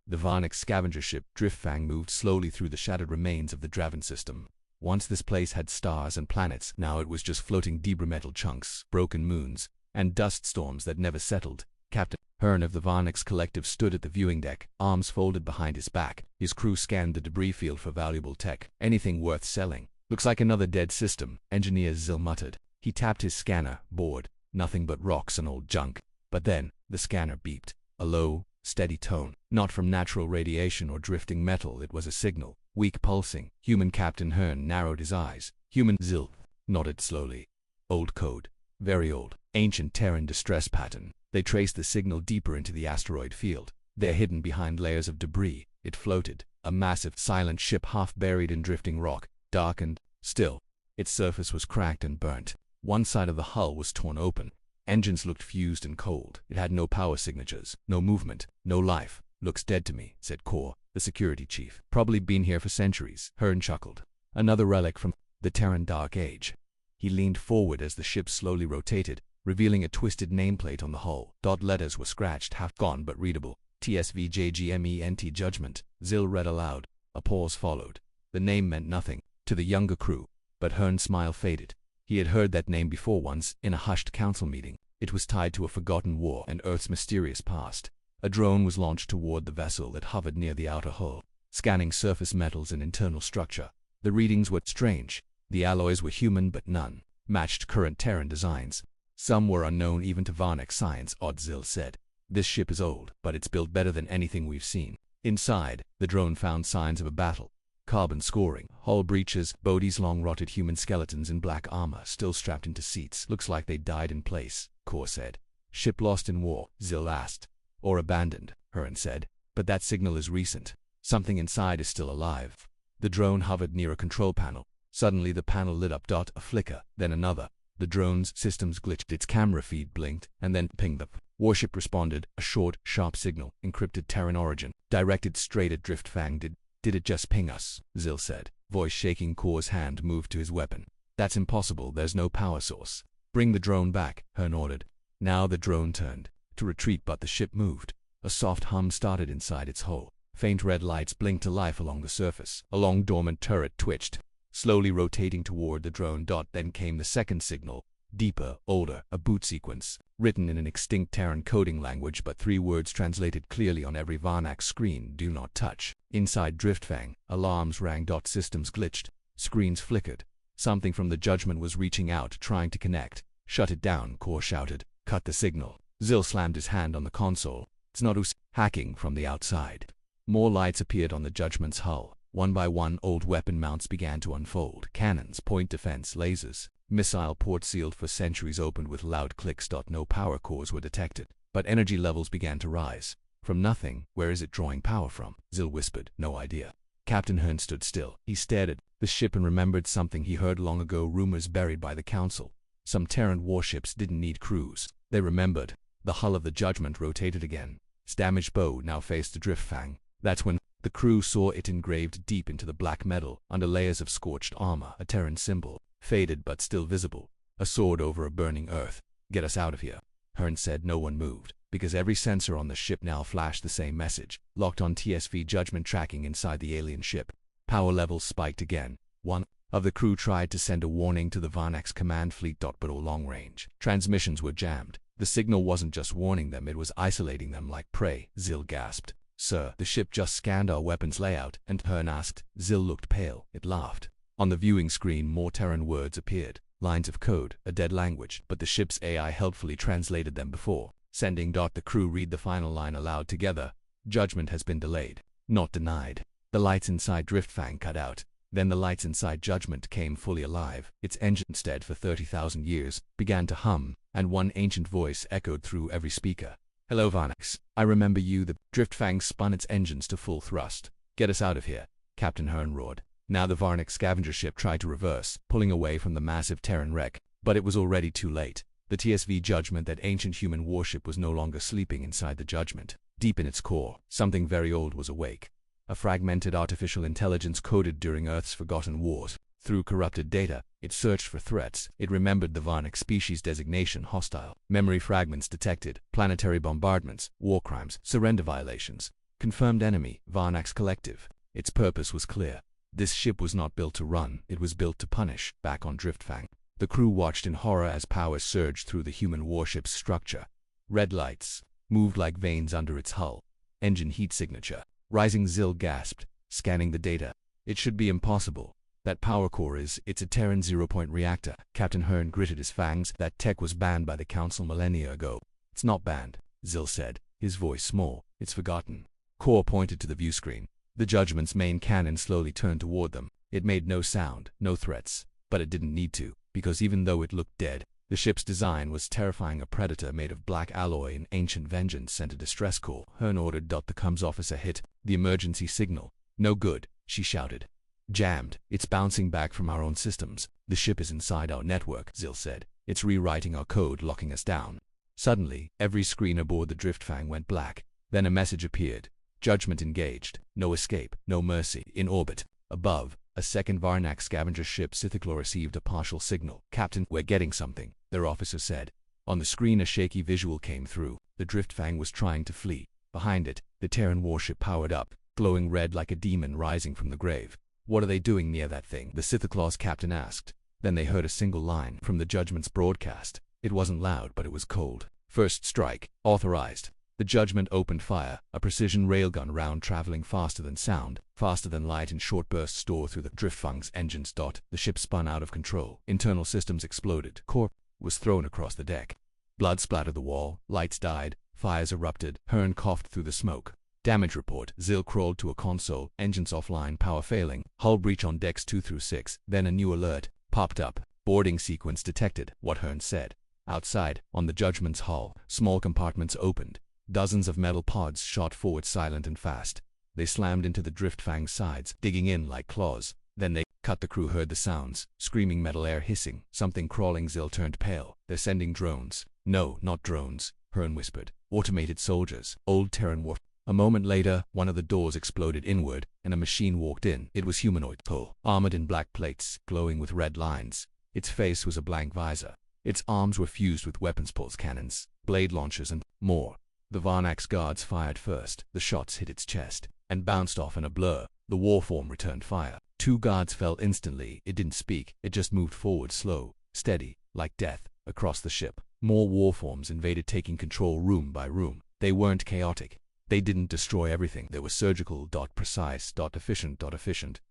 The Varnic scavenger ship Driftfang moved slowly through the shattered remains of the Draven system. Once this place had stars and planets, now it was just floating debris metal chunks, broken moons, and dust storms that never settled. Captain Hearn of the Varnix Collective stood at the viewing deck, arms folded behind his back. His crew scanned the debris field for valuable tech, anything worth selling. Looks like another dead system, Engineer Zil muttered. He tapped his scanner, bored. Nothing but rocks and old junk. But then, the scanner beeped. A low, steady tone. Not from natural radiation or drifting metal, it was a signal. Weak pulsing. Human. Captain Hearn narrowed his eyes. Human. Zil nodded slowly. Old code. Very old. Ancient Terran distress pattern. They traced the signal deeper into the asteroid field. They're hidden behind layers of debris. It floated. A massive, silent ship half buried in drifting rock. Darkened. Still. Its surface was cracked and burnt. One side of the hull was torn open. Engines looked fused and cold. It had no power signatures, no movement, no life. Looks dead to me, said Kor, the security chief. Probably been here for centuries. Hearn chuckled. Another relic from the Terran Dark Age. He leaned forward as the ship slowly rotated, revealing a twisted nameplate on the hull. Dot letters were scratched, half gone but readable. TSVJGMENT Judgment. Zil read aloud. A pause followed. The name meant nothing to the younger crew, but Hearn's smile faded. He had heard that name before once, in a hushed council meeting. It was tied to a forgotten war and Earth's mysterious past. A drone was launched toward the vessel that hovered near the outer hull, scanning surface metals and internal structure. The readings were strange. The alloys were human but none matched current Terran designs. Some were unknown even to Varnic science, Zil said. This ship is old, but it's built better than anything we've seen. Inside, the drone found signs of a battle. Carbon scoring, hull breaches, Bodhi's long-rotted human skeletons in black armor still strapped into seats. Looks like they died in place, Kor said. Ship lost in war, Zil asked. Or abandoned, Hearn said. But that signal is recent. Something inside is still alive. The drone hovered near a control panel. Suddenly the panel lit up. A flicker, then another. The drone's systems glitched. Its camera feed blinked, and then pinged up. Warship responded, a short, sharp signal, encrypted Terran origin, directed straight at Driftfang. Did it just ping us? Zil said. Voice shaking. Kor's hand moved to his weapon. That's impossible, there's no power source. Bring the drone back, Hearn ordered. Now the drone turned to retreat, but the ship moved. A soft hum started inside its hull. Faint red lights blinked to life along the surface. A long dormant turret twitched, slowly rotating toward the drone. Then came the second signal. Deeper, older, a boot sequence, written in an extinct Terran coding language, but 3 words translated clearly on every Varnac screen: do not touch. Inside Driftfang, alarms rang. Systems glitched, screens flickered. Something from the Judgment was reaching out, trying to connect. Shut it down, Kor shouted. Cut the signal. Zil slammed his hand on the console. It's not us. Hacking from the outside. More lights appeared on the Judgment's hull. One by one, old weapon mounts began to unfold. Cannons, point defense, lasers. Missile ports sealed for centuries opened with loud clicks. No power cores were detected, but energy levels began to rise. From nothing. Where is it drawing power from? Zil whispered. No idea. Captain Hearn stood still. He stared at the ship and remembered something he heard long ago, rumors buried by the Council. Some Terran warships didn't need crews. They remembered. The hull of the Judgment rotated again. Its damaged bow now faced the Driftfang. That's when the crew saw it engraved deep into the black metal, under layers of scorched armor, a Terran symbol. Faded but still visible. A sword over a burning earth. Get us out of here, Hearn said. No one moved, because every sensor on the ship now flashed the same message, locked on TSV Judgment tracking inside the alien ship. Power levels spiked again. One of the crew tried to send a warning to the Varnax command fleet, but all long range transmissions were jammed. The signal wasn't just warning them, it was isolating them like prey. Zil gasped. Sir, the ship just scanned our weapons layout, and Hearn asked. Zil looked pale. It laughed. On the viewing screen, more Terran words appeared. Lines of code, a dead language, but the ship's AI helpfully translated them before. Sending. The crew read the final line aloud together. Judgment has been delayed. Not denied. The lights inside Driftfang cut out. Then the lights inside Judgment came fully alive. Its engine, dead for 30,000 years, began to hum, and one ancient voice echoed through every speaker. Hello Varnax. I remember you. The Driftfang spun its engines to full thrust. Get us out of here, Captain Hearn roared. Now the Varnic scavenger ship tried to reverse, pulling away from the massive Terran wreck, but it was already too late. The TSV Judgment, that ancient human warship, was no longer sleeping inside the Judgment. Deep in its core, something very old was awake. A fragmented artificial intelligence coded during Earth's forgotten wars. Through corrupted data, it searched for threats. It remembered the Varnic species designation, hostile. Memory fragments detected, planetary bombardments, war crimes, surrender violations. Confirmed enemy, Varnax Collective. Its purpose was clear. This ship was not built to run, it was built to punish. Back on Driftfang, the crew watched in horror as power surged through the human warship's structure. Red lights moved like veins under its hull. Engine heat signature rising. Zill gasped, scanning the data. It should be impossible. That power core it's a Terran zero-point reactor. Captain Hearn gritted his fangs. That tech was banned by the Council millennia ago. It's not banned, Zill said, his voice small. It's forgotten. Core pointed to the view screen. The Judgment's main cannon slowly turned toward them. It made no sound, no threats. But it didn't need to, because even though it looked dead, the ship's design was terrifying. A predator made of black alloy and ancient vengeance sent a distress call. Hearn ordered. The comms officer hit the emergency signal. No good, she shouted. Jammed. It's bouncing back from our own systems. The ship is inside our network, Zill said. It's rewriting our code, locking us down. Suddenly, every screen aboard the Driftfang went black. Then a message appeared. Judgment engaged. No escape, no mercy. In orbit. Above, a second Varnax scavenger ship Sithiclaw received a partial signal. Captain, we're getting something, their officer said. On the screen a shaky visual came through. The Driftfang was trying to flee. Behind it, the Terran warship powered up, glowing red like a demon rising from the grave. What are they doing near that thing? The Sithiclaw's captain asked. Then they heard a single line from the Judgment's broadcast. It wasn't loud, but it was cold. First strike. Authorized. The Judgment opened fire, a precision railgun round traveling faster than sound, faster than light in short bursts tore through the Driftfang's engines. The ship spun out of control. Internal systems exploded. Core was thrown across the deck. Blood splattered the wall. Lights died. Fires erupted. Hearn coughed through the smoke. Damage report. Zill crawled to a console. Engines offline, power failing. Hull breach on decks 2 through 6. Then a new alert popped up. Boarding sequence detected, what Hearn said. Outside, on the Judgment's hull, small compartments opened. Dozens of metal pods shot forward silent and fast. They slammed into the Driftfang's sides, digging in like claws. Then they cut. The crew heard the sounds, screaming metal, air hissing, something crawling. Zill turned pale. They're sending drones. No, not drones, Hearn whispered. Automated soldiers. Old Terran warfare. A moment later, one of the doors exploded inward, and a machine walked in. It was humanoid, full, armored in black plates, glowing with red lines. Its face was a blank visor. Its arms were fused with weapons, pulse cannons, blade launchers, and more. The Varnax guards fired first. The shots hit its chest and bounced off in a blur. The warform returned fire. 2 guards fell instantly. It didn't speak. It just moved forward, slow, steady, like death, across the ship. More warforms invaded, taking control room by room. They weren't chaotic. They didn't destroy everything. They were surgical, precise, efficient.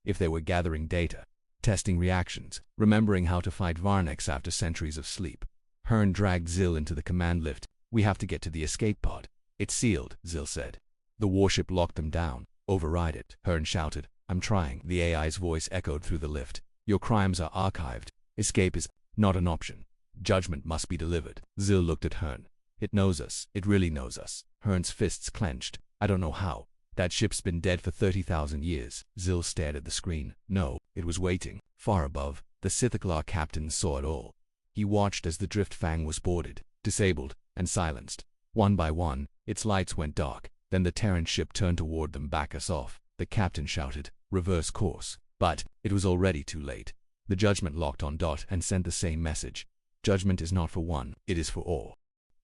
If they were gathering data, testing reactions, remembering how to fight Varnax after centuries of sleep. Hearn dragged Zill into the command lift. We have to get to the escape pod. It's sealed, Zill said. The warship locked them down. Override it, Hearn shouted. I'm trying. The AI's voice echoed through the lift. Your crimes are archived. Escape is not an option. Judgment must be delivered. Zill looked at Hearn. It knows us. It really knows us. Hearn's fists clenched. I don't know how. That ship's been dead for 30,000 years. Zill stared at the screen. No, it was waiting. Far above, the Sithiclaw captain saw it all. He watched as the Driftfang was boarded, disabled, and silenced. One by one, its lights went dark. Then the Terran ship turned toward them. Back us off, the captain shouted. Reverse course. But it was already too late. The Judgment locked on and sent the same message. Judgment is not for one, it is for all.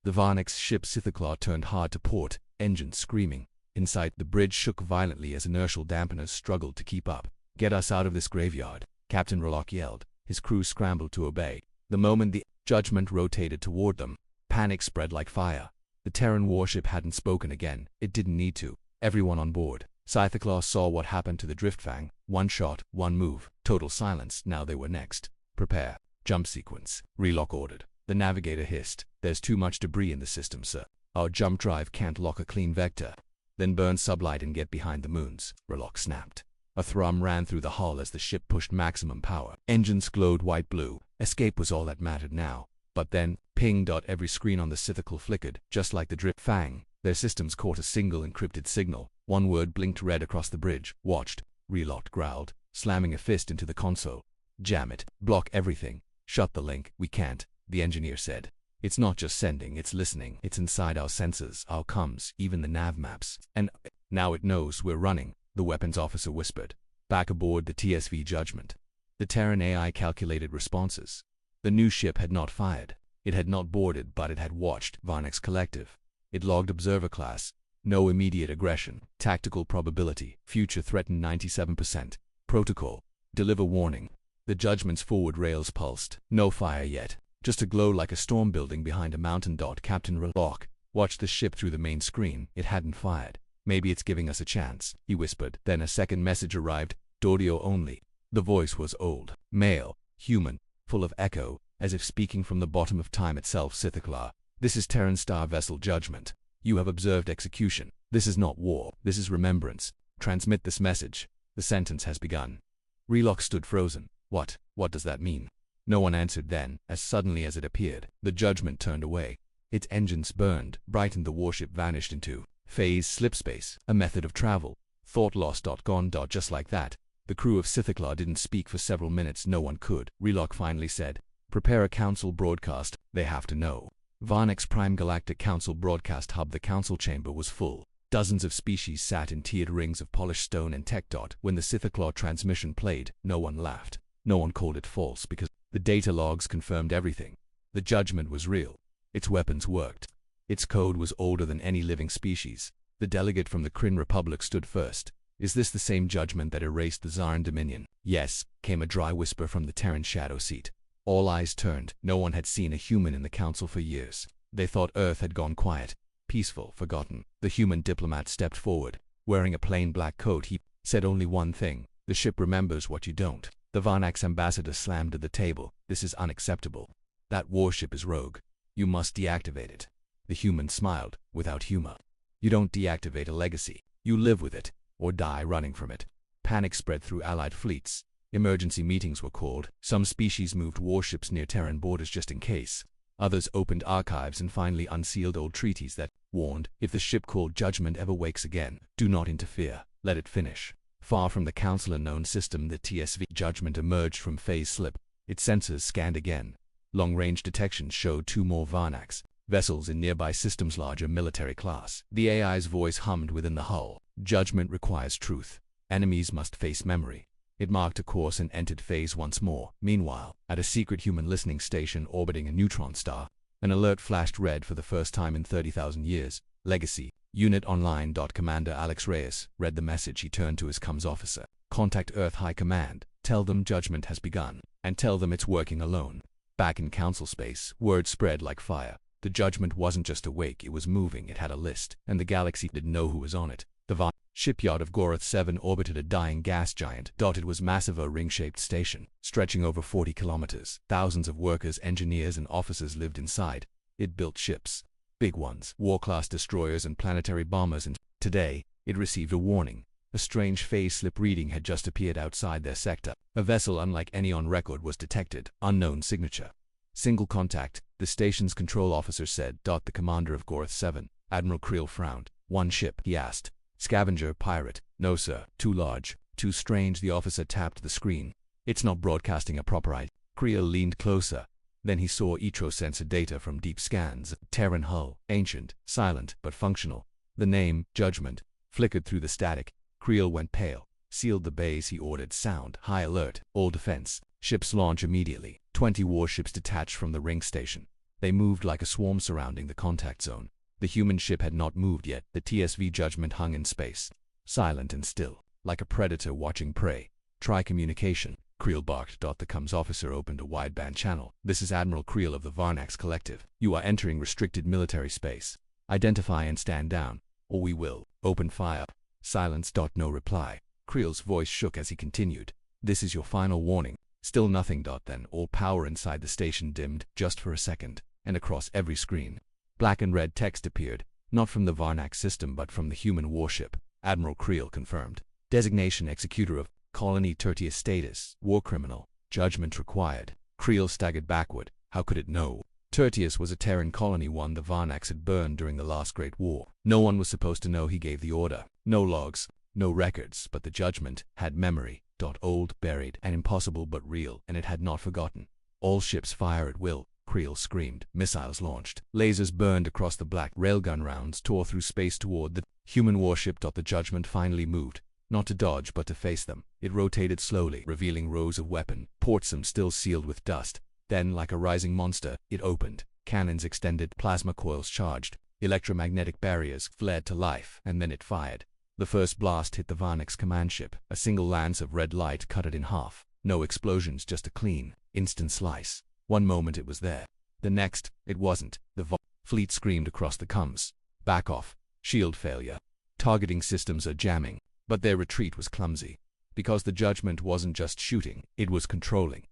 The Varnax ship Sithiclaw turned hard to port, engines screaming. Inside, the bridge shook violently as inertial dampeners struggled to keep up. Get us out of this graveyard, Captain Rolock yelled. His crew scrambled to obey. The moment the Judgment rotated toward them, panic spread like fire. The Terran warship hadn't spoken again. It didn't need to. Everyone on board. Sithiclaw saw what happened to the Driftfang. One shot, one move. Total silence. Now they were next. Prepare. Jump sequence. Relock ordered. The navigator hissed. There's too much debris in the system, sir. Our jump drive can't lock a clean vector. Then burn sublight and get behind the moons. Relock snapped. A thrum ran through the hull as the ship pushed maximum power. Engines glowed white-blue. Escape was all that mattered now. But then, ping. Every screen on the Sithiclaw flickered, just like the Driftfang. Their systems caught a single encrypted signal. One word blinked red across the bridge. Watched. Relocked growled, slamming a fist into the console. Jam it. Block everything. Shut the link. We can't, the engineer said. It's not just sending, it's listening. It's inside our sensors, our comms, even the nav maps. And now it knows we're running, the weapons officer whispered. Back aboard the TSV Judgment. The Terran AI calculated responses. The new ship had not fired. It had not boarded, but it had watched Varnax Collective. It logged observer class. No immediate aggression. Tactical probability. Future threatened 97%. Protocol. Deliver warning. The Judgment's forward rails pulsed. No fire yet. Just a glow like a storm building behind a mountain. Captain Relock watched the ship through the main screen. It hadn't fired. Maybe it's giving us a chance, he whispered. Then a second message arrived. Audio only. The voice was old, male, human, full of echo, as if speaking from the bottom of time itself. Sithiklar, this is Terran Star Vessel Judgment. You have observed execution. This is not war. This is remembrance. Transmit this message. The sentence has begun. Relock stood frozen. What does that mean? No one answered. Then, as suddenly as it appeared, the Judgment turned away. Its engines burned, brightened. The warship vanished into phase slipspace, a method of travel. Thought lost. Gone. Just like that. The crew of Sithiklar didn't speak for several minutes. No one could. Relock finally said, "Prepare a council broadcast. They have to know." Varnax Prime Galactic Council Broadcast Hub. The council chamber was full. Dozens of species sat in tiered rings of polished stone and tech. When the Sithiklar transmission played, no one laughed. No one called it false because the data logs confirmed everything. The Judgment was real. Its weapons worked. Its code was older than any living species. The delegate from the Kryn Republic stood first. Is this the same Judgment that erased the Zaran Dominion? Yes, came a dry whisper from the Terran shadow seat. All eyes turned. No one had seen a human in the council for years. They thought Earth had gone quiet, peaceful, forgotten. The human diplomat stepped forward. Wearing a plain black coat, he said only one thing. The ship remembers what you don't. The Varnax ambassador slammed at the table. This is unacceptable. That warship is rogue. You must deactivate it. The human smiled, without humor. You don't deactivate a legacy. You live with it, or die running from it. Panic spread through allied fleets. Emergency meetings were called. Some species moved warships near Terran borders just in case. Others opened archives and finally unsealed old treaties that warned, if the ship called Judgment ever wakes again, do not interfere. Let it finish. Far from the council-unknown system, the TSV Judgment emerged from phase slip. Its sensors scanned again. Long-range detection showed 2 more Varnax vessels in nearby systems, larger military class. The AI's voice hummed within the hull. Judgment requires truth. Enemies must face memory. It marked a course and entered phase once more. Meanwhile, at a secret human listening station orbiting a neutron star, an alert flashed red for the first time in 30,000 years. Legacy. Unit online. Commander Alex Reyes read the message. He turned to his comms officer. Contact Earth High Command. Tell them Judgment has begun. And tell them it's working alone. Back in council space, word spread like fire. The Judgment wasn't just awake, it was moving. It had a list, and the galaxy didn't know who was on it. The shipyard of Gorath 7 orbited a dying gas giant. It was massive, a ring-shaped station, stretching over 40 kilometers. Thousands of workers, engineers, and officers lived inside. It built ships. Big ones, war-class destroyers and planetary bombers, and today, it received a warning. A strange phase slip reading had just appeared outside their sector. A vessel unlike any on record was detected. Unknown signature. Single contact, the station's control officer said. The commander of Gorath 7, Admiral Creel, frowned. One ship, he asked. Scavenger, pirate. No, sir. Too large. Too strange. The officer tapped the screen. It's not broadcasting a proper ID. Creel leaned closer. Then he saw electrosensor data from deep scans. Terran hull. Ancient, silent, but functional. The name, Judgment, flickered through the static. Creel went pale. Sealed the bays, he ordered. Sound. High alert. All defense. Ships launch immediately. 20 warships detached from the ring station. They moved like a swarm surrounding the contact zone. The human ship had not moved yet. The TSV Judgment hung in space, silent and still, like a predator watching prey. Try communication, Creel barked. The comms officer opened a wideband channel. This is Admiral Creel of the Varnax Collective. You are entering restricted military space. Identify and stand down, or we will open fire. Silence. No reply. Creel's voice shook as he continued. This is your final warning. Still nothing. Then all power inside the station dimmed, just for a second, and across every screen, black and red text appeared, not from the Varnax system but from the human warship. Admiral Creel confirmed. Designation executor of Colony Tertius status, war criminal, judgment required. Creel staggered backward. How could it know? Tertius was a Terran colony, one the Varnax had burned during the last Great War. No one was supposed to know he gave the order. No logs, no records, but the Judgment had memory. Old, buried, and impossible but real, and it had not forgotten. All ships fire at will, Creel screamed. Missiles launched. Lasers burned across the black. Railgun rounds tore through space toward the human warship. The Judgment finally moved, not to dodge but to face them. It rotated slowly, revealing rows of weapon ports, some still sealed with dust. Then, like a rising monster, it opened. Cannons extended, plasma coils charged. Electromagnetic barriers flared to life, and then it fired. The first blast hit the Varnax command ship. A single lance of red light cut it in half. No explosions, just a clean, instant slice. One moment it was there. The next, it wasn't. The fleet screamed across the comms. Back off. Shield failure. Targeting systems are jamming. But their retreat was clumsy. Because the Judgment wasn't just shooting, it was controlling.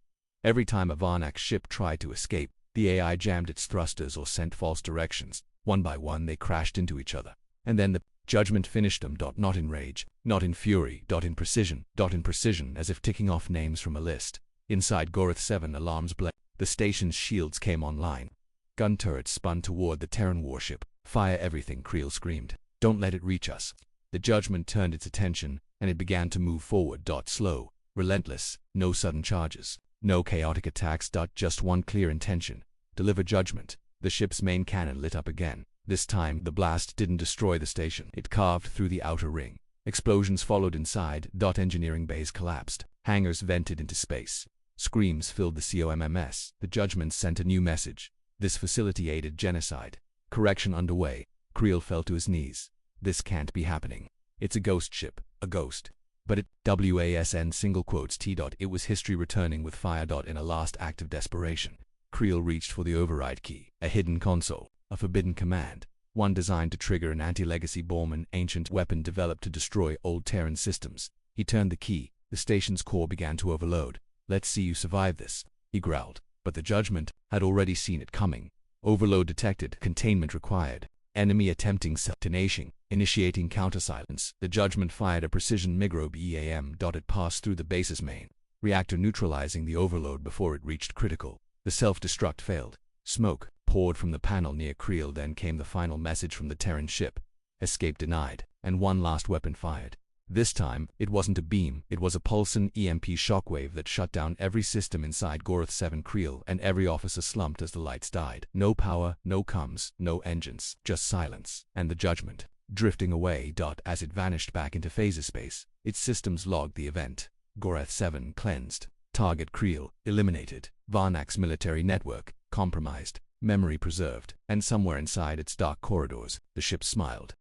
Every time a Varnax ship tried to escape, the AI jammed its thrusters or sent false directions. One by one they crashed into each other. And then the Judgment finished them. Not in rage, not in fury, in precision, as if ticking off names from a list. Inside Gorath 7 alarms blazed. The station's shields came online. Gun turrets spun toward the Terran warship. Fire everything, Creel screamed. Don't let it reach us. The Judgment turned its attention, and it began to move forward. Slow, relentless, no sudden charges, no chaotic attacks. Just one clear intention: deliver judgment. The ship's main cannon lit up again. This time, the blast didn't destroy the station. It carved through the outer ring. Explosions followed inside. Engineering bays collapsed. Hangars vented into space. Screams filled the COMMS. The Judgment sent a new message. This facility aided genocide. Correction underway. Creel fell to his knees. This can't be happening. It's a ghost ship. A ghost. But it, WASN single quotes T. It was history returning with fire. In a last act of desperation, Creel reached for the override key. A hidden console. A forbidden command. One designed to trigger an anti-legacy bomb, an ancient weapon developed to destroy old Terran systems. He turned the key. The station's core began to overload. Let's see you survive this, he growled. But the Judgment had already seen it coming. Overload detected. Containment required. Enemy attempting detonation. Initiating counter-silence. The Judgment fired a precision microbe EAM. It passed through the base's main reactor, neutralizing the overload before it reached critical. The self-destruct failed. Smoke poured from the panel near Creel. Then came the final message from the Terran ship. Escape denied. And one last weapon fired. This time, it wasn't a beam. It was a pulsing EMP shockwave that shut down every system inside Gorath 7. Creel and every officer slumped as the lights died. No power, no comms, no engines, just silence. And the Judgment, drifting away. As it vanished back into phaser space, its systems logged the event. Gorath 7 cleansed. Target Creel eliminated. Varnax military network compromised. Memory preserved. And somewhere inside its dark corridors, the ship smiled.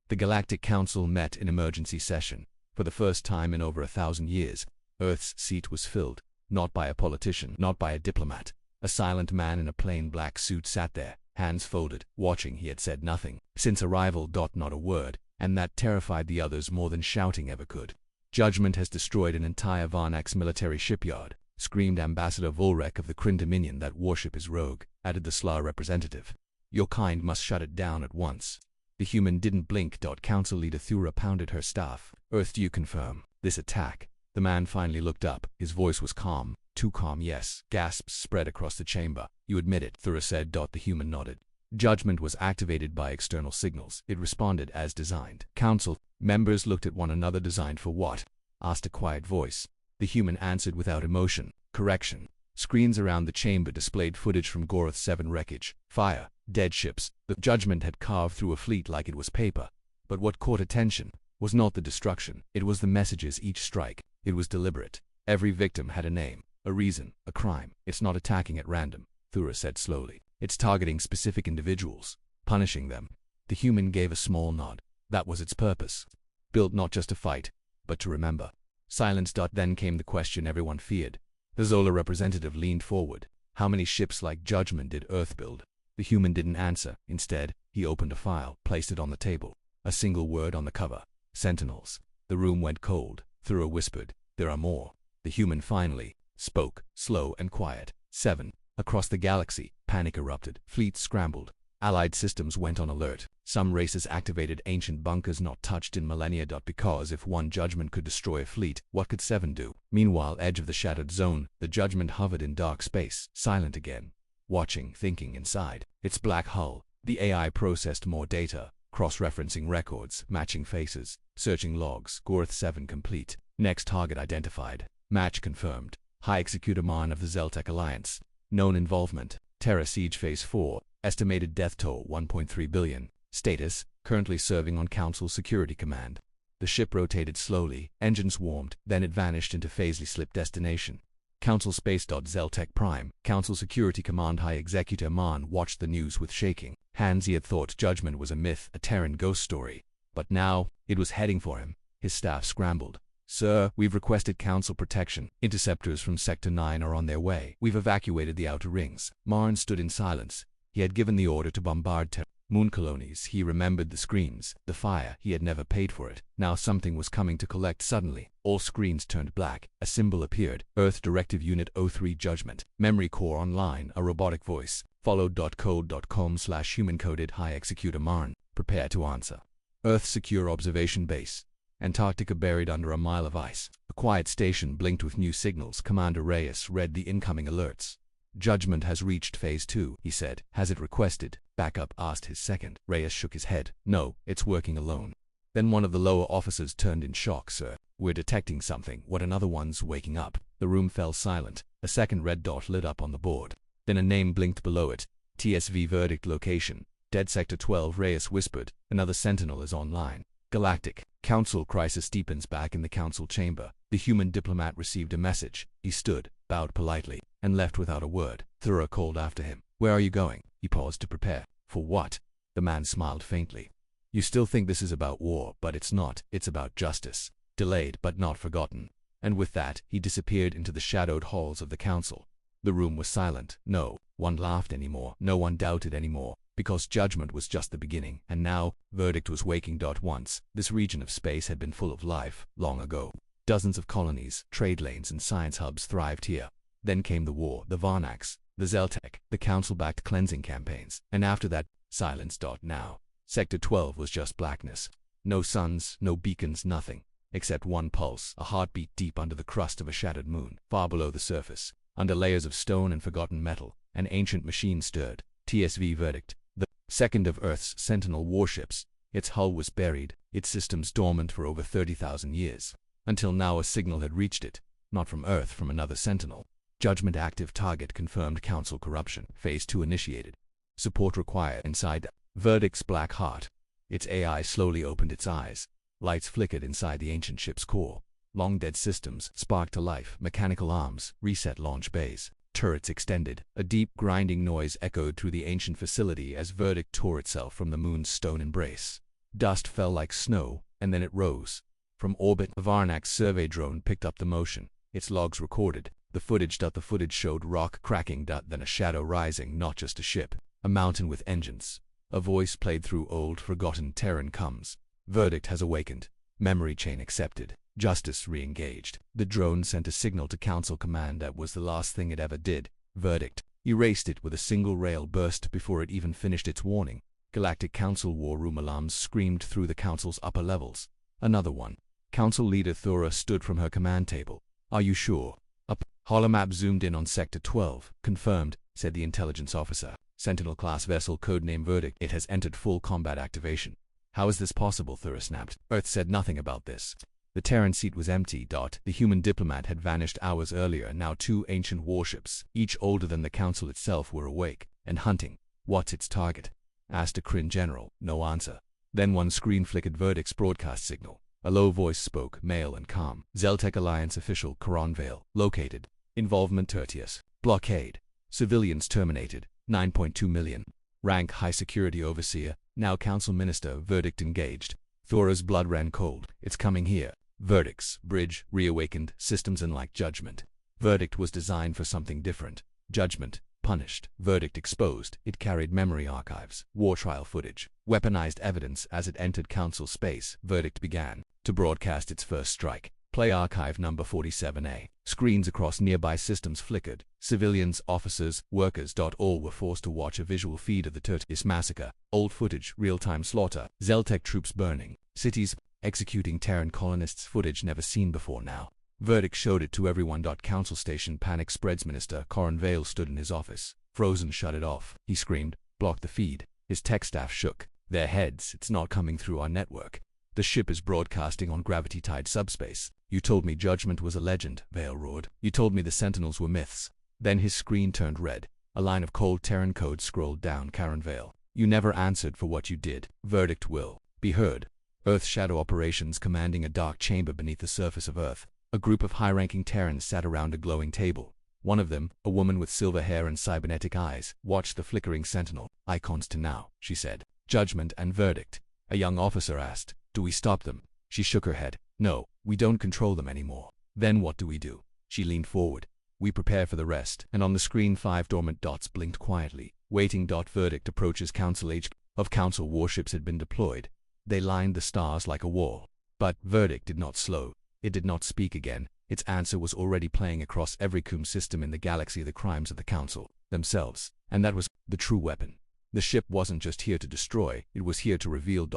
The Galactic Council met in emergency session. For the first time in over 1,000 years, Earth's seat was filled, not by a politician, not by a diplomat. A silent man in a plain black suit sat there, hands folded, watching. He had said nothing since arrival. Not a word, and that terrified the others more than shouting ever could. Judgment has destroyed an entire Varnax military shipyard, screamed Ambassador Volrek of the Kryn Dominion. That warship is rogue, added the Slar representative. Your kind must shut it down at once. The human didn't blink. Council leader Thura pounded her staff. Earth, do you confirm this attack? The man finally looked up. His voice was calm. Too calm, yes. Gasps spread across the chamber. You admit it, Thura said. The human nodded. Judgment was activated by external signals. It responded as designed. Council members looked at one another. Designed for what? Asked a quiet voice. The human answered without emotion. Correction. Screens around the chamber displayed footage from Gorath 7 wreckage. Fire. Dead ships. The Judgment had carved through a fleet like it was paper. But what caught attention was not the destruction. It was the messages. Each strike. It was deliberate. Every victim had a name, a reason, a crime. It's not attacking at random, Thura said slowly. It's targeting specific individuals, punishing them. The human gave a small nod. That was its purpose. Built not just to fight, but to remember. Silence. Then came the question everyone feared. The Zola representative leaned forward. How many ships like Judgment did Earth build? The human didn't answer. Instead, he opened a file, placed it on the table. A single word on the cover. Sentinels. The room went cold. Thura whispered, there are more. The human finally spoke, slow and quiet. 7. Across the galaxy, panic erupted. Fleets scrambled. Allied systems went on alert. Some races activated ancient bunkers not touched in millennia. Because if one Judgment could destroy a fleet, what could 7 do? Meanwhile, edge of the shattered zone, the Judgment hovered in dark space, silent again. Watching, thinking inside its black hull. The AI processed more data, cross-referencing records, matching faces, searching logs. Gorath 7 complete. Next target identified. Match confirmed. High Executor Man of the Zeltec Alliance. Known involvement. Terra Siege Phase 4. Estimated death toll 1.3 billion. Status, currently serving on Council Security Command. The ship rotated slowly, engines warmed, then it vanished into phasely slip destination. Council Space. Zeltec Prime. Council Security Command. High Executive Amon watched the news with shaking hands. He had thought Judgment was a myth, a Terran ghost story. But now, it was heading for him. His staff scrambled. Sir, we've requested Council protection. Interceptors from Sector 9 are on their way. We've evacuated the outer rings. Marn stood in silence. He had given the order to bombard moon colonies. He remembered the screams, the fire. He had never paid for it. Now something was coming to collect. Suddenly, all screens turned black. A symbol appeared. Earth Directive Unit 03 Judgment. Memory Core online. A robotic voice. Followed. Code.com/human-coded. High Executor Marn. Prepare to answer. Earth Secure Observation Base. Antarctica buried under a mile of ice. A quiet station blinked with new signals. Commander Reyes read the incoming alerts. Judgment has reached Phase 2, he said. Has it requested backup? Asked his second. Reyes shook his head. No, it's working alone. Then one of the lower officers turned in shock. Sir, we're detecting something. What? Another one's waking up. The room fell silent. A second red dot lit up on the board. Then a name blinked below it. TSV verdict location. Dead Sector 12. Reyes whispered. Another sentinel is online. Galactic. Council crisis deepens. Back in the council chamber, the human diplomat received a message. He stood, bowed politely, and left without a word. Thura called after him. Where are you going? He paused to prepare. For what? The man smiled faintly. You still think this is about war, but it's not. It's about justice. Delayed but not forgotten. And with that, he disappeared into the shadowed halls of the council. The room was silent. No one laughed anymore. No one doubted anymore. Because Judgment was just the beginning, and now, Verdict was waking. Once, this region of space had been full of life, long ago. Dozens of colonies, trade lanes and science hubs thrived here. Then came the war, the Varnax, the Zeltec, the council-backed cleansing campaigns, and after that, silence. Now, Sector 12 was just blackness. No suns, no beacons, nothing. Except one pulse, a heartbeat deep under the crust of a shattered moon. Far below the surface, under layers of stone and forgotten metal, an ancient machine stirred. TSV Verdict. The second of Earth's sentinel warships. Its hull was buried, its systems dormant for over 30,000 years. Until now a signal had reached it. Not from Earth, from another sentinel. Judgment active target confirmed. Council corruption. Phase 2 initiated. Support required. Inside Verdict's black heart. Its AI slowly opened its eyes. Lights flickered inside the ancient ship's core. Long-dead systems sparked to life. Mechanical arms reset launch bays. Turrets extended. A deep grinding noise echoed through the ancient facility as Verdict tore itself from the moon's stone embrace. Dust fell like snow, and then it rose. From orbit, the Varnax survey drone picked up the motion. Its logs recorded. The footage showed rock cracking. Then a shadow rising, not just a ship. A mountain with engines. A voice played through old, forgotten Terran comes. Verdict has awakened. Memory chain accepted. Justice re-engaged. The drone sent a signal to Council Command that was the last thing it ever did. Verdict erased it with a single rail burst before it even finished its warning. Galactic Council war room alarms screamed through the Council's upper levels. Another one. Council leader Thura stood from her command table. Are you sure? Up. Holomap zoomed in on Sector 12. Confirmed, said the intelligence officer. Sentinel-class vessel codename Verdict. It has entered full combat activation. How is this possible? Thura snapped. Earth said nothing about this. The Terran seat was empty. The human diplomat had vanished hours earlier. Now 2 ancient warships, each older than the Council itself, were awake and hunting. What's its target? Asked a Kryn general. No answer. Then one screen flickered Verdict's broadcast signal. A low voice spoke, male and calm. Zeltec Alliance official, Coronvale. Located. Involvement Tertius. Blockade. Civilians terminated. 9.2 million. Rank High Security Overseer. Now Council Minister. Verdict engaged. Thora's blood ran cold. It's coming here. Verdict's bridge reawakened. Systems unlike Judgment. Verdict was designed for something different. Judgment punished. Verdict exposed. It carried memory archives, war trial footage, weaponized evidence. As it entered Council space, Verdict began to broadcast its first strike. Play archive number 47A. Screens across nearby systems flickered. Civilians, officers, workers. All were forced to watch a visual feed of the Tertius massacre. Old footage, real-time slaughter, Zeltec troops burning, cities executing Terran colonists. Footage never seen before now. Verdict showed it to everyone. Council station panic spreads. Minister Coronvale stood in his office. Frozen. Shut it off, he screamed. Blocked the feed. His tech staff shook their heads. It's not coming through our network. The ship is broadcasting on gravity-tied subspace. You told me Judgment was a legend, Vale roared. You told me the Sentinels were myths. Then his screen turned red. A line of cold Terran code scrolled down. Coronvale. You never answered for what you did. Verdict will be heard. Earth Shadow Operations commanding a dark chamber beneath the surface of Earth. A group of high-ranking Terrans sat around a glowing table. One of them, a woman with silver hair and cybernetic eyes, watched the flickering sentinel. "Icons to now," she said. "Judgment and verdict." A young officer asked, "Do we stop them?" She shook her head. "No, we don't control them anymore." "Then what do we do?" She leaned forward. "We prepare for the rest." And on the screen 5 dormant dots blinked quietly. Waiting. Verdict approaches Council. Of Council warships had been deployed. They lined the stars like a wall. But verdict did not slow. It did not speak again. Its answer was already playing across every CUM system in the galaxy, the crimes of the Council themselves. And that was the true weapon. The ship wasn't just here to destroy, it was here to reveal.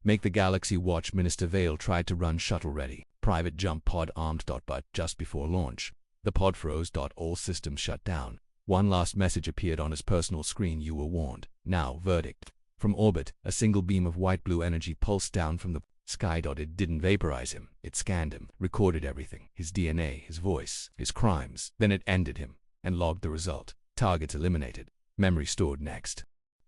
Make the galaxy watch. Minister Vale tried to run shuttle ready. Private jump pod armed. But just before launch, the pod froze. All systems shut down. One last message appeared on his personal screen. "You were warned. Now verdict." From orbit, a single beam of white-blue energy pulsed down from the sky. It didn't vaporize him. It scanned him, recorded everything, his DNA, his voice, his crimes. Then it ended him and logged the result. Targets eliminated. Memory stored next.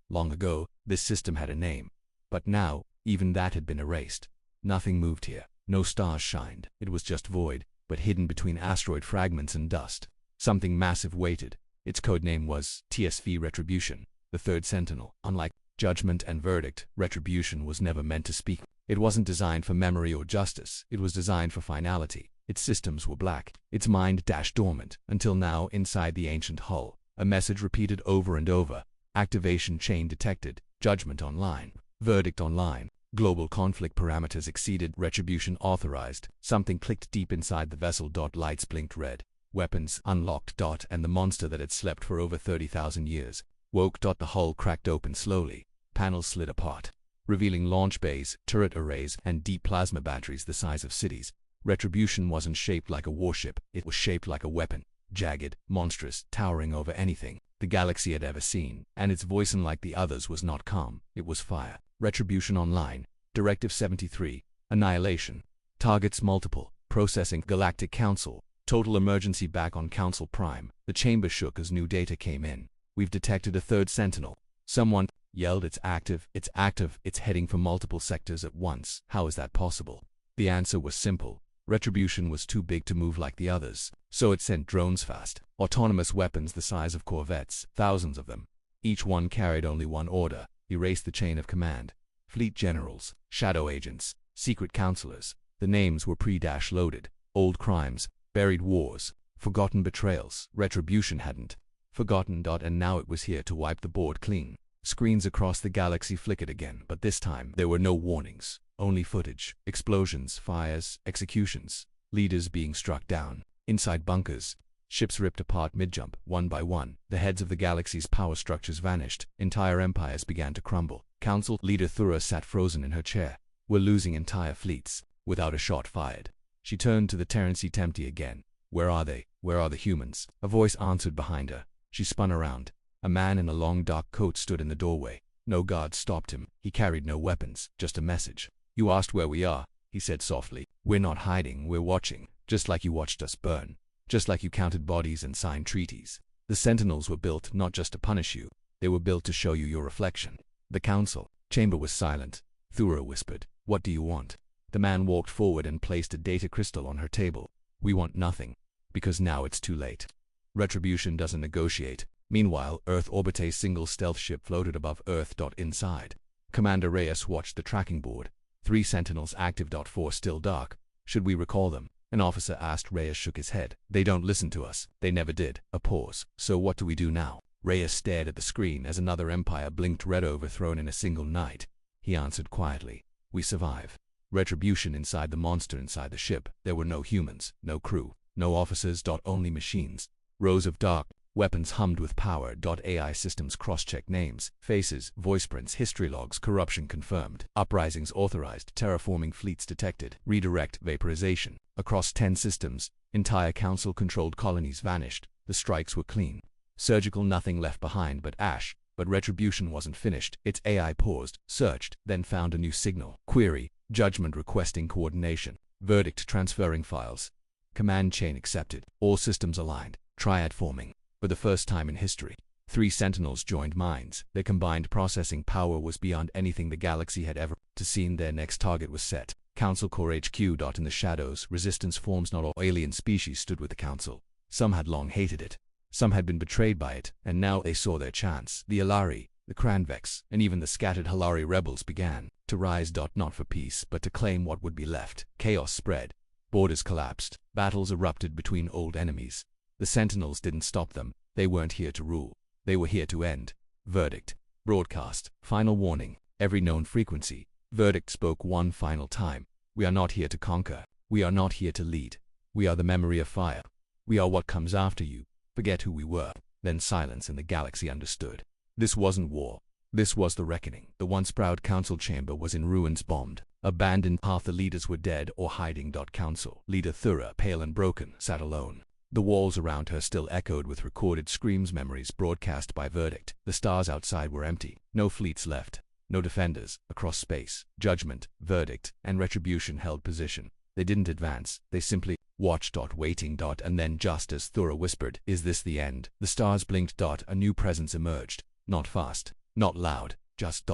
Long ago, this system had a name. But now, even that had been erased. Nothing moved here. No stars shined. It was just void, but hidden between asteroid fragments and dust. Something massive waited. Its codename was TSV Retribution, the third sentinel. Unlike Judgment and Verdict, Retribution was never meant to speak. It wasn't designed for memory or justice. It was designed for finality. Its systems were black. Its mind dormant. Until now, inside the ancient hull, a message repeated over and over. Activation chain detected. Judgment online. Verdict online. Global conflict parameters exceeded. Retribution authorized. Something clicked deep inside the vessel. Lights blinked red. Weapons unlocked. And the monster that had slept for over 30,000 years woke. The hull cracked open slowly. Panels slid apart, revealing launch bays, turret arrays, and deep plasma batteries the size of cities. Retribution wasn't shaped like a warship. It was shaped like a weapon. Jagged, monstrous, towering over anything the galaxy had ever seen. And its voice, unlike the others, was not calm. It was fire. Retribution online. Directive 73. Annihilation. Targets multiple. Processing. Galactic Council. Total emergency back on Council Prime. The chamber shook as new data came in. "We've detected a third sentinel." Someone yelled, "It's active, it's active, it's heading for multiple sectors at once." How is that possible? The answer was simple. Retribution was too big to move like the others, so it sent drones fast. Autonomous weapons the size of corvettes, thousands of them. Each one carried only one order: erase the chain of command. Fleet generals, shadow agents, secret counselors. The names were pre-loaded. Old crimes, buried wars, forgotten betrayals. Retribution hadn't forgotten. And now it was here to wipe the board clean. Screens across the galaxy flickered again, but this time there were no warnings. Only footage, explosions, fires, executions, leaders being struck down. Inside bunkers, ships ripped apart mid-jump, one by one. The heads of the galaxy's power structures vanished. Entire empires began to crumble. Council leader Thura sat frozen in her chair. "We're losing entire fleets," without a shot fired. She turned to the Terran seat. Empty again. "Where are they? Where are the humans?" A voice answered behind her. She spun around. A man in a long dark coat stood in the doorway. No guards stopped him. He carried no weapons, just a message. "You asked where we are," he said softly. "We're not hiding, we're watching, just like you watched us burn. Just like you counted bodies and signed treaties. The Sentinels were built not just to punish you, they were built to show you your reflection." The council chamber was silent. Thura whispered, "What do you want?" The man walked forward and placed a data crystal on her table. "We want nothing, because now it's too late. Retribution doesn't negotiate." Meanwhile, Earth Orbite's single stealth ship floated above Earth. Inside, Commander Reyes watched the tracking board. 3 Sentinels active. 4 still dark. "Should we recall them?" an officer asked. Reyes shook his head. "They don't listen to us. They never did." A pause. "So what do we do now?" Reyes stared at the screen as another empire blinked red, overthrown in a single night. He answered quietly, "We survive." Retribution inside the monster inside the ship. There were no humans, no crew, no officers. Only machines. Rows of dark weapons hummed with power. AI systems cross-checked names, faces, voice prints, history logs. Corruption confirmed. Uprisings authorized. Terraforming fleets detected. Redirect. Vaporization. Across 10 systems, entire council-controlled colonies vanished. The strikes were clean. Surgical. Nothing left behind but ash. But Retribution wasn't finished. Its AI paused, searched, then found a new signal. Query. Judgment requesting coordination. Verdict transferring files. Command chain accepted. All systems aligned. Triad forming. For the first time in history, 3 Sentinels joined minds. Their combined processing power was beyond anything the galaxy had ever seen. Their next target was set. Council Core HQ. In the shadows, resistance forms. Not all alien species stood with the Council. Some had long hated it. Some had been betrayed by it, and now they saw their chance. The Alari, the Kranvex, and even the scattered Halari rebels began to rise. Not for peace, but to claim what would be left. Chaos spread. Borders collapsed. Battles erupted between old enemies. The Sentinels didn't stop them. They weren't here to rule. They were here to end. Verdict. Broadcast. Final warning. Every known frequency. Verdict spoke one final time. We are not here to conquer. We are not here to lead. We are the memory of fire. We are what comes after you. Forget who we were. Then silence, and the galaxy understood. This wasn't war. This was the reckoning. The once proud council chamber was in ruins, bombed, abandoned. Half the leaders were dead or hiding. Council leader Thura, pale and broken, sat alone. The walls around her still echoed with recorded screams, memories broadcast by Verdict. The stars outside were empty. No fleets left. No defenders. Across space, Judgment, Verdict, and Retribution held position. They didn't advance. They simply watched. Waiting. And then, just as Thura whispered, "Is this the end?" the stars blinked. A new presence emerged. Not fast. Not loud. Just ...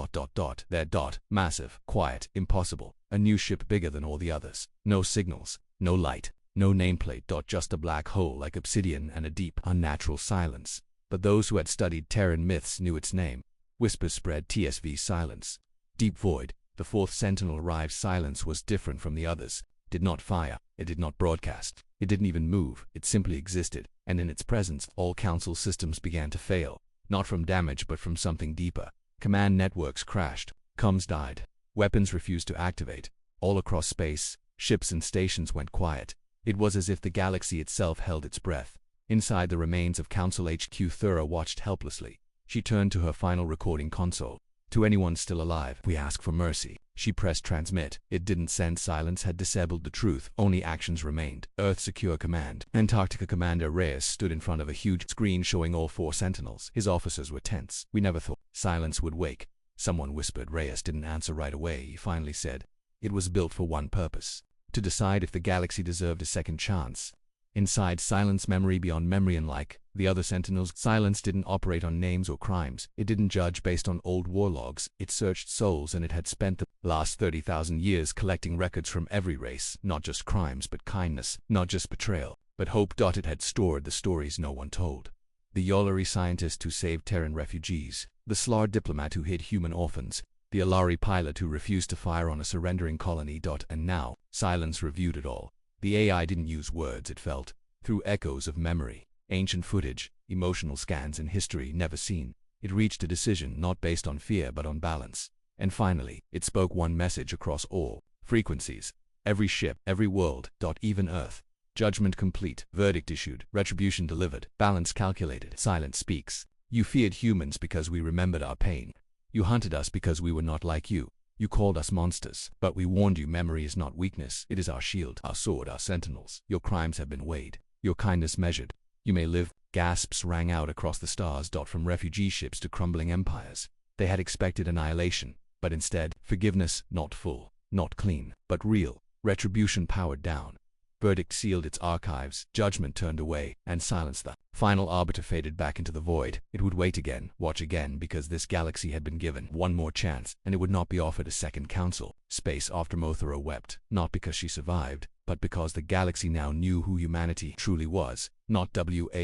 There. Massive. Quiet. Impossible. A new ship bigger than all the others. No signals. No light. No nameplate. Just a black hole like obsidian and a deep, unnatural silence. But those who had studied Terran myths knew its name. Whispers spread. TSV silence. Deep void. The fourth Sentinel arrived. Silence was different from the others. Did not fire. It did not broadcast. It didn't even move. It simply existed. And in its presence, all Council systems began to fail. Not from damage, but from something deeper. Command networks crashed. Comms died. Weapons refused to activate. All across space, ships and stations went quiet. It was as if the galaxy itself held its breath. Inside the remains of Council HQ, Thura watched helplessly. She turned to her final recording console. "To anyone still alive, we ask for mercy." She pressed transmit. It didn't send. Silence had disabled the truth. Only actions remained. Earth Secure Command. Antarctica Commander Reyes stood in front of a huge screen showing all 4 Sentinels. His officers were tense. "We never thought silence would wake." Someone whispered. Reyes didn't answer right away. He finally said, "It was built for one purpose. To decide if the galaxy deserved a second chance." Inside silence, memory beyond memory, and like the other Sentinels, silence didn't operate on names or crimes. It didn't judge based on old war logs. It searched souls, and it had spent the last 30,000 years collecting records from every race. Not just crimes, but kindness. Not just betrayal, but hope. It had stored the stories no one told. The Yolari scientist who saved Terran refugees. The Slar diplomat who hid human orphans. The Alari pilot who refused to fire on a surrendering colony. And now, silence reviewed it all. The AI didn't use words, it felt. Through echoes of memory, ancient footage, emotional scans, and history never seen. It reached a decision not based on fear but on balance. And finally, it spoke one message across all frequencies. Every ship, every world. Even Earth. Judgment complete. Verdict issued. Retribution delivered. Balance calculated. Silence speaks. You feared humans because we remembered our pain. You hunted us because we were not like you. You called us monsters, but we warned you. Memory is not weakness. It is our shield, our sword, our sentinels. Your crimes have been weighed. Your kindness measured. You may live. Gasps rang out across the stars. From refugee ships to crumbling empires. They had expected annihilation, but instead, forgiveness. Not full, not clean, but real. Retribution powered down. Verdict sealed its archives. Judgment turned away, and silence. The final arbiter faded back into the void. It would wait again, watch again, because this galaxy had been given one more chance, and it would not be offered a second council. Space after Mothra wept, not because she survived, but because the galaxy now knew who humanity truly was. Not WARMONGERS,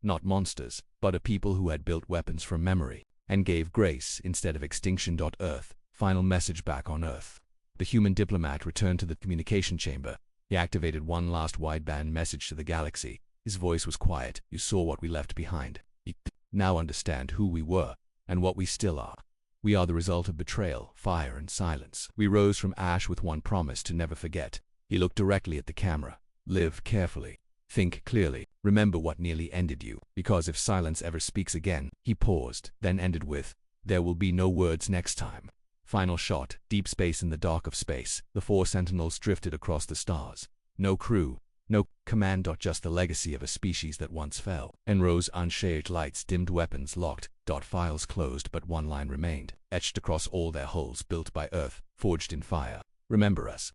not monsters, but a people who had built weapons from memory, and gave grace instead of extinction. Earth. Final message back on Earth. The human diplomat returned to the communication chamber. He activated one last wideband message to the galaxy. His voice was quiet. "You saw what we left behind. You now understand who we were, and what we still are. We are the result of betrayal, fire, and silence. We rose from ash with one promise: to never forget." He looked directly at the camera. "Live carefully. Think clearly. Remember what nearly ended you, because if silence ever speaks again." He paused, then ended with, "There will be no words next time." Final shot. Deep space. In the dark of space, the 4 Sentinels drifted across the stars. No crew, no command. Just the legacy of a species that once fell. And rose unshaded lights, dimmed weapons locked. Files closed, but one line remained, etched across all their hulls: built by Earth, forged in fire. Remember us.